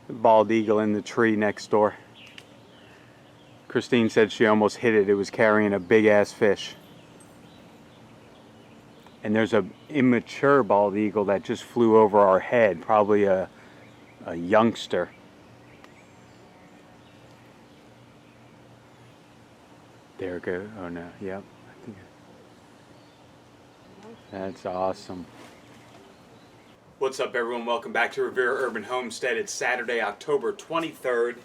Bald eagle in the tree next door. Christine said she almost hit it. It was carrying a big ass fish. And there's a immature bald eagle that just flew over our head, probably a youngster. There it goes. Oh no, yep. That's awesome. What's up, everyone? Welcome back to Rivera Urban Homestead. It's Saturday, October 23rd.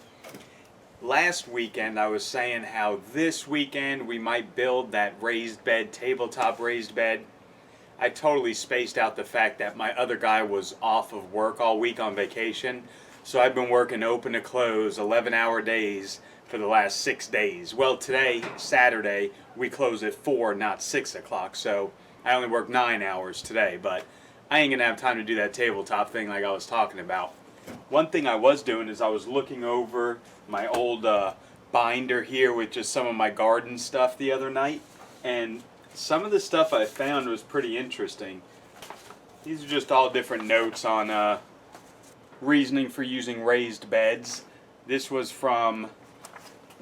Last weekend I was saying how this weekend we might build that raised bed, tabletop raised bed. I totally spaced out the fact that my other guy was off of work all week on vacation. So I've been working open to close 11-hour days for the last 6 days. Well, today, Saturday, we close at 4, not 6 o'clock. So I only work 9 hours today, but I ain't gonna have time to do that tabletop thing like I was talking about. One thing I was doing is I was looking over my old binder here with just some of my garden stuff the other night, and some of the stuff I found was pretty interesting. These are just all different notes on reasoning for using raised beds. This was from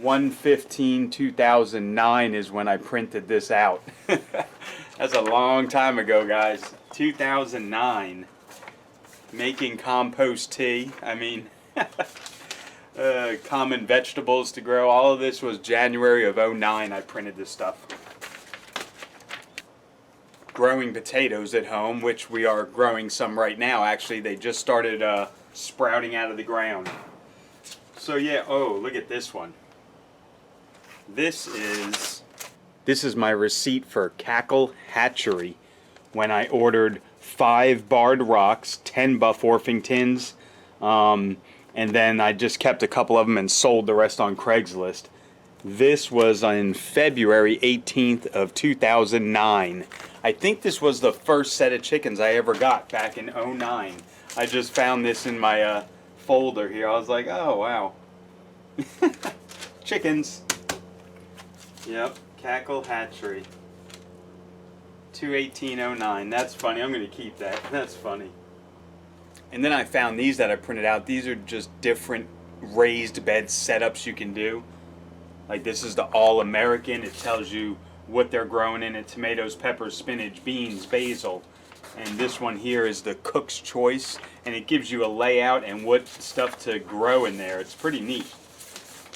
1/15/2009 is when I printed this out. That's a long time ago, guys. 2009. Making compost tea. I mean, common vegetables to grow. All of this was January of 2009 I printed this stuff. Growing potatoes at home, which we are growing some right now. Actually, they just started sprouting out of the ground. So yeah, oh, look at this one. This is my receipt for Cackle Hatchery when I ordered 5 barred rocks, 10 Buff Orpingtons, and then I just kept a couple of them and sold the rest on Craigslist. This was on February 18th of 2009. I think this was the first set of chickens I ever got back in 2009. I just found this in my folder here. I was like, oh wow. Chickens. Yep, Cackle Hatchery. 2/18/09. That's funny. I'm going to keep that. That's funny. And then I found these that I printed out. These are just different raised bed setups you can do. Like this is the All-American. It tells you what they're growing in it. Tomatoes, peppers, spinach, beans, basil. And this one here is the Cook's Choice. And it gives you a layout and what stuff to grow in there. It's pretty neat.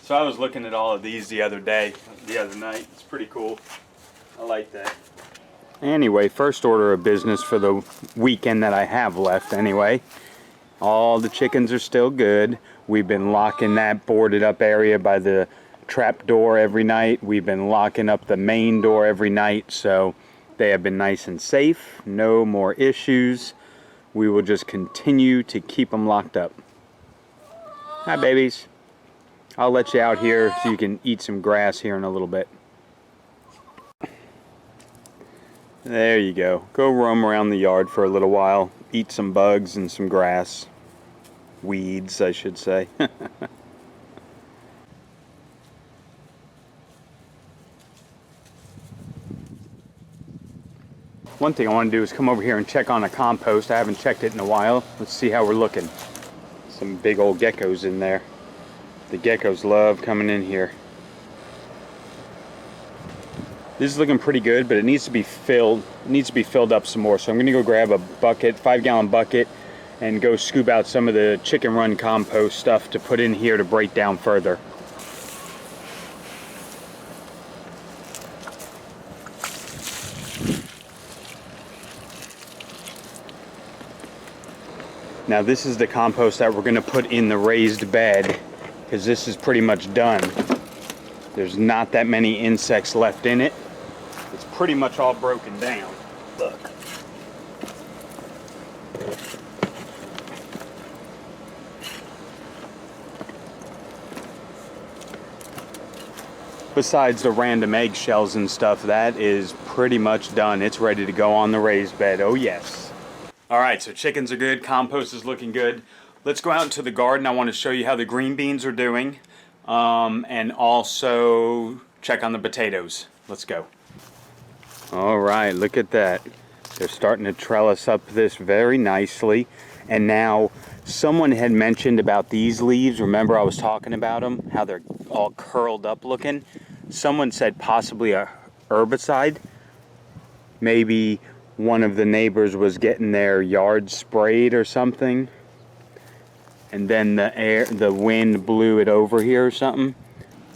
So I was looking at all of these the other night. It's pretty cool. I like that. Anyway, first order of business for the weekend that I have left anyway. All the chickens are still good. We've been locking that boarded up area by the trap door every night. We've been locking up the main door every night, so they have been nice and safe. No more issues. We will just continue to keep them locked up. Hi, babies. I'll let you out here so you can eat some grass here in a little bit. There you go. Go roam around the yard for a little while. Eat some bugs and some grass. Weeds, I should say. One thing I want to do is come over here and check on a compost. I haven't checked it in a while. Let's see how we're looking. Some big old geckos in there. The geckos love coming in here. This is looking pretty good, but it needs to be filled. It needs to be filled up some more. So I'm going to go grab a bucket, 5-gallon bucket, and go scoop out some of the chicken run compost stuff to put in here to break down further. Now this is the compost that we're going to put in the raised bed, because this is pretty much done. There's not that many insects left in it. It's pretty much all broken down. Look. Besides the random eggshells and stuff, that is pretty much done. It's ready to go on the raised bed. Oh yes. Alright, so chickens are good, compost is looking good. Let's go out into the garden. I want to show you how the green beans are doing. And also check on the potatoes. Let's go. Alright, look at that. They're starting to trellis up this very nicely. And now someone had mentioned about these leaves. Remember I was talking about them, how they're all curled up looking. Someone said possibly a herbicide. Maybe one of the neighbors was getting their yard sprayed or something, and then the wind blew it over here or something.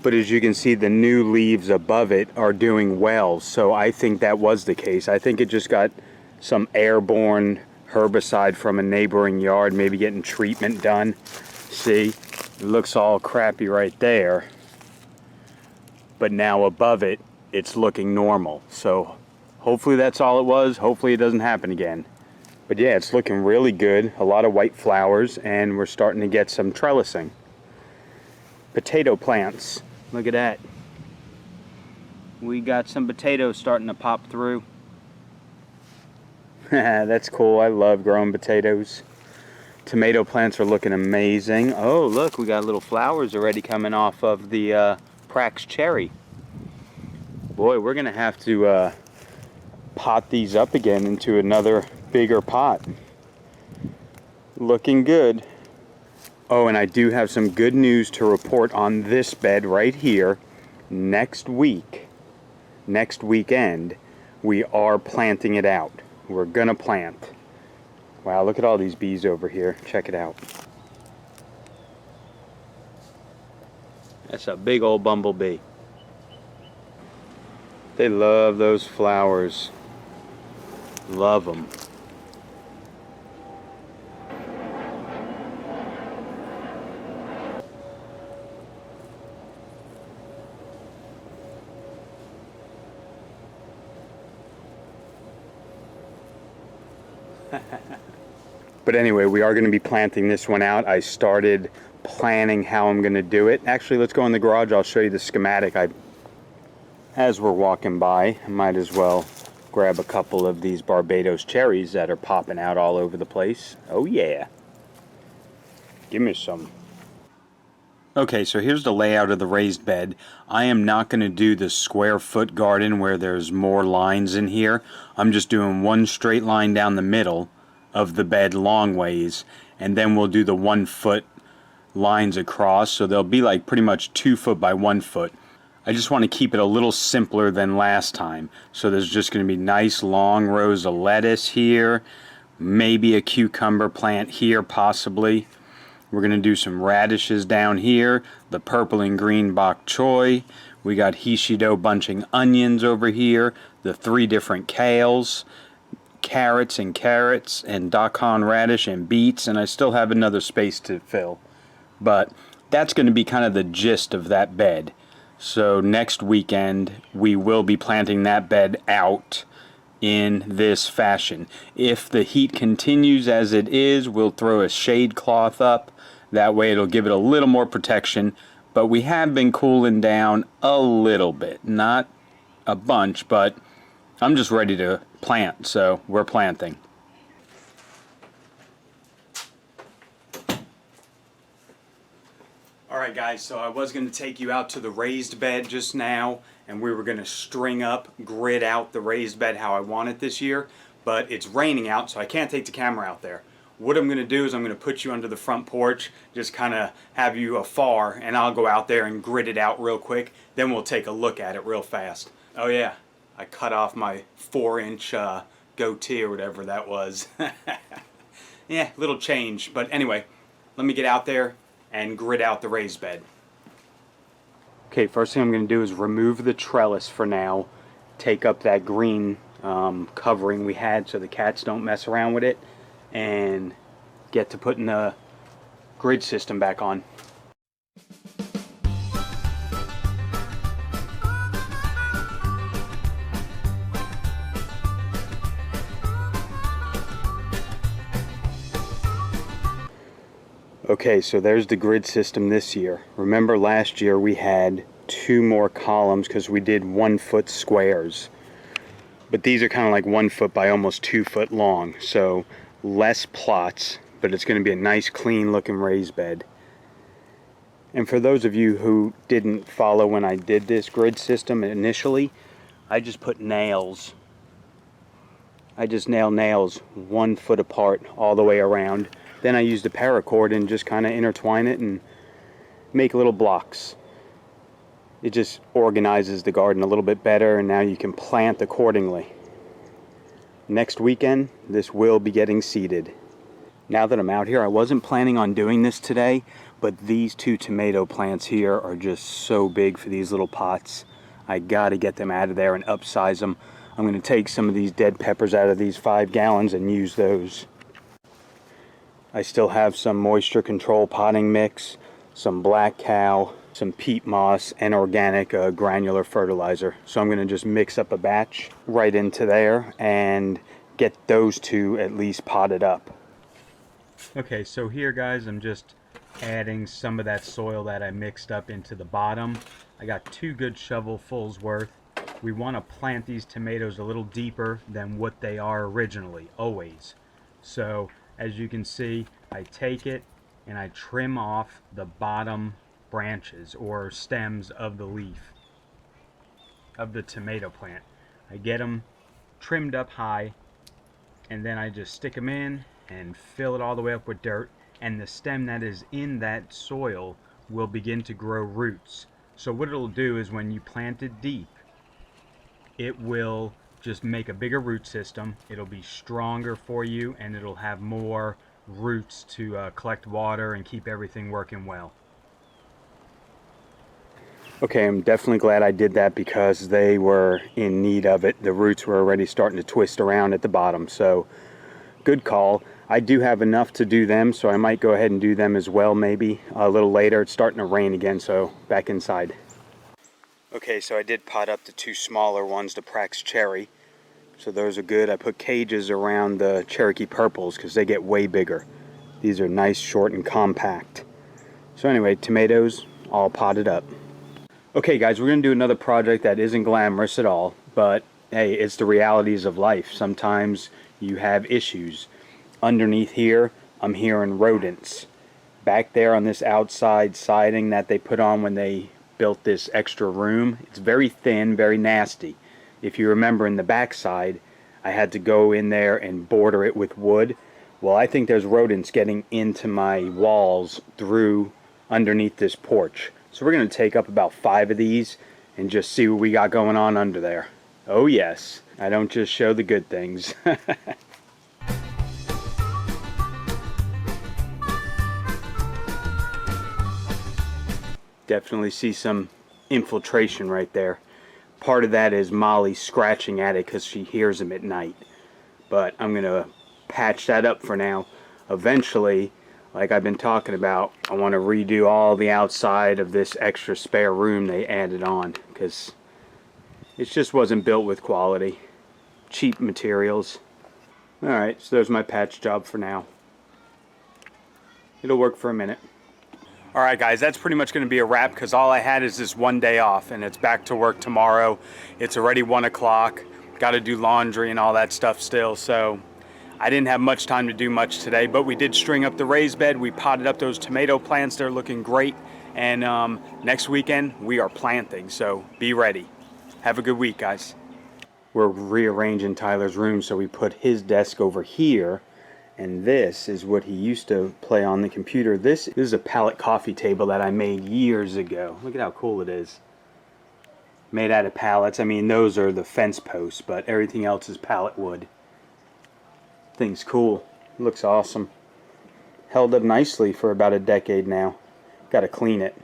But as you can see, the new leaves above it are doing well, so I think that was the case. I think it just got some airborne herbicide from a neighboring yard, maybe getting treatment done. See, it looks all crappy right there, but now above it, it's looking normal. So hopefully that's all it was. Hopefully it doesn't happen again. But yeah, it's looking really good. A lot of white flowers, and we're starting to get some trellising. Potato plants. Look at that. We got some potatoes starting to pop through. That's cool. I love growing potatoes. Tomato plants are looking amazing. Oh, look, we got little flowers already coming off of the Prax cherry. Boy, we're gonna have to pot these up again into another bigger pot. Looking good. Oh, and I do have some good news to report on this bed right here. Next weekend, we are planting it out. We're gonna plant. Wow, look at all these bees over here. Check it out. That's a big old bumblebee. They love those flowers. Love them. But anyway, we are going to be planting this one out. I started planning how I'm going to do it. Actually, let's go in the garage. I'll show you the schematic. As we're walking by, I might as well grab a couple of these Barbados cherries that are popping out all over the place. Oh yeah. Give me some. Okay, so here's the layout of the raised bed. I am not going to do the square foot garden where there's more lines in here. I'm just doing one straight line down the middle of the bed long ways, and then we'll do the 1 foot lines across, so they'll be like pretty much 2 foot by 1 foot. I just want to keep it a little simpler than last time. So there's just going to be nice long rows of lettuce here, maybe a cucumber plant here possibly. We're going to do some radishes down here, the purple and green bok choy. We got Hishido bunching onions over here, the 3 different kales, carrots and Dakan radish and beets, and I still have another space to fill. But that's going to be kind of the gist of that bed. So next weekend we will be planting that bed out in this fashion. If the heat continues as it is, we'll throw a shade cloth up. That way it'll give it a little more protection. But we have been cooling down a little bit. Not a bunch, but I'm just ready to plant, so we're planting. Alright guys, so I was going to take you out to the raised bed just now, and we were going to string up, grid out the raised bed how I want it this year, but it's raining out, so I can't take the camera out there. What I'm going to do is I'm going to put you under the front porch, just kind of have you afar, and I'll go out there and grid it out real quick, then we'll take a look at it real fast. Oh yeah, I cut off my 4-inch goatee or whatever that was. Yeah, little change, but anyway, let me get out there and grid out the raised bed. Okay, first thing I'm going to do is remove the trellis for now, take up that green covering we had so the cats don't mess around with it, and get to putting the grid system back on. Okay, so there's the grid system this year. Remember last year we had 2 more columns because we did 1 foot squares. But these are kind of like 1 foot by almost 2 foot long. So less plots, but it's going to be a nice clean looking raised bed. And for those of you who didn't follow when I did this grid system initially, I just put nails I just nail nails 1 foot apart all the way around. Then I use the paracord and just kind of intertwine it and make little blocks. It just organizes the garden a little bit better, and now you can plant accordingly. Next weekend, this will be getting seeded. Now that I'm out here, I wasn't planning on doing this today, but these 2 tomato plants here are just so big for these little pots. I gotta get them out of there and upsize them. I'm gonna take some of these dead peppers out of these 5 gallons and use those. I still have some moisture control potting mix, some black cow, some peat moss, and organic granular fertilizer. So I'm gonna just mix up a batch right into there and get those 2 at least potted up. Okay, so here guys, I'm just adding some of that soil that I mixed up into the bottom. I got 2 good shovelfuls worth. We want to plant these tomatoes a little deeper than what they are originally, always. So as you can see, I take it and I trim off the bottom branches or stems of the leaf of the tomato plant. I get them trimmed up high, and then I just stick them in and fill it all the way up with dirt, and the stem that is in that soil will begin to grow roots. So what it'll do is when you plant it deep, it will just make a bigger root system. It'll be stronger for you, and it'll have more roots to collect water and keep everything working well. Okay, I'm definitely glad I did that because they were in need of it. The roots were already starting to twist around at the bottom, so good call. I do have enough to do them, so I might go ahead and do them as well maybe a little later. It's starting to rain again, so back inside. Okay, so I did pot up the 2 smaller ones, the Prax Cherry. So those are good. I put cages around the Cherokee Purples because they get way bigger. These are nice, short, and compact. So anyway, tomatoes all potted up. Okay guys, we're going to do another project that isn't glamorous at all, but hey, it's the realities of life. Sometimes you have issues. Underneath here, I'm hearing rodents. Back there on this outside siding that they put on when they built this extra room, it's very thin, very nasty. If you remember in the backside, I had to go in there and border it with wood. Well, I think there's rodents getting into my walls through underneath this porch. So we're going to take up about 5 of these and just see what we got going on under there. Oh yes, I don't just show the good things. Definitely see some infiltration right there. Part of that is Molly scratching at it because she hears them at night. But I'm going to patch that up for now. Eventually, like I've been talking about, I want to redo all the outside of this extra spare room they added on because it just wasn't built with quality. Cheap materials. Alright, so there's my patch job for now. It'll work for a minute. Alright guys, that's pretty much going to be a wrap because all I had is this 1 day off and it's back to work tomorrow. It's already 1 o'clock. Got to do laundry and all that stuff still, so I didn't have much time to do much today, but we did string up the raised bed. We potted up those tomato plants. They're looking great, and next weekend we are planting, so be ready. Have a good week, guys. We're rearranging Tyler's room, so we put his desk over here. And this is what he used to play on the computer. This is a pallet coffee table that I made years ago. Look at how cool it is. Made out of pallets. I mean, those are the fence posts, but everything else is pallet wood. Thing's cool. Looks awesome. Held up nicely for about a decade now. Gotta clean it.